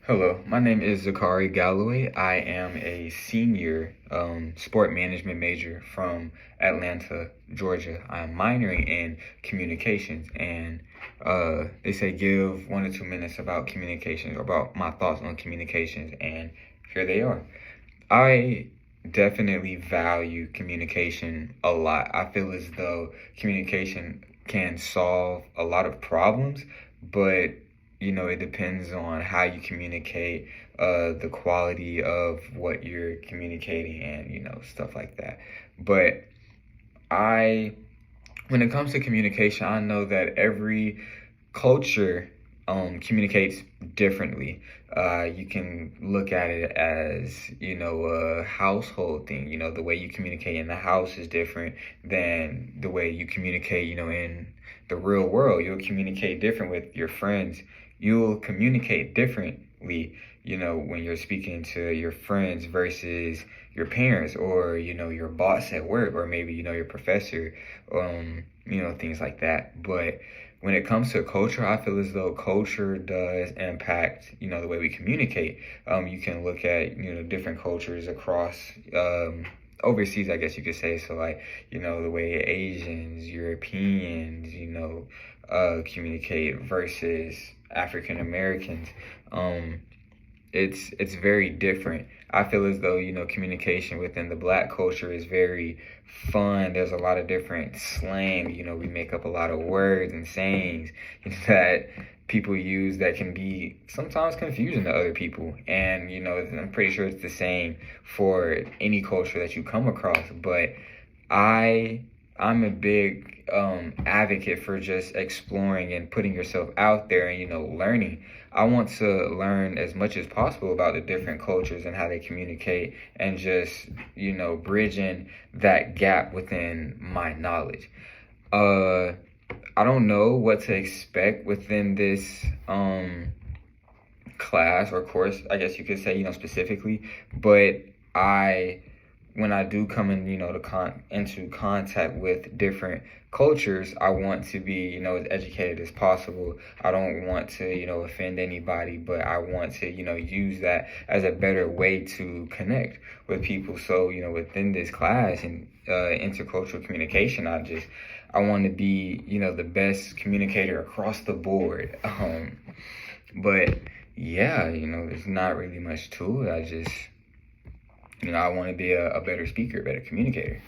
Hello, my name is Zakari Galloway. I am a senior sport management major from Atlanta, Georgia. I'm minoring in communications, and they say give 1 or 2 minutes about communications, or about my thoughts on communications, and here they are. I definitely value communication a lot. I feel as though communication can solve a lot of problems, but it depends on how you communicate, the quality of what you're communicating, and stuff like that. But I when it comes to communication, I know that every culture communicates differently. You can look at it as, a household thing. The way you communicate in the house is different than the way you communicate, in the real world. You'll communicate different with your friends. You'll communicate differently, when you're speaking to your friends versus your parents, or your boss at work, or maybe your professor, things like that. But when it comes to culture, I feel as though culture does impact the way we communicate. You can look at different cultures across overseas, I guess you could say. So, like, the way Asians, Europeans, communicate versus African Americans. It's very different. I feel as though communication within the Black culture is very fun. There's a lot of different slang. We make up a lot of words and sayings that people use that can be sometimes confusing to other people. And I'm pretty sure it's the same for any culture that you come across. But I'm a big advocate for just exploring and putting yourself out there and learning. I want to learn as much as possible about the different cultures and how they communicate, and just bridging that gap within my knowledge. I don't know what to expect within this class or course, I guess you could say, specifically, but I when I do come in, into contact with different cultures, I want to be, as educated as possible. I don't want to, offend anybody, but I want to, use that as a better way to connect with people. So, within this class and intercultural communication, I want to be, the best communicator across the board. But yeah, there's not really much to it. I want to be a better speaker, a better communicator.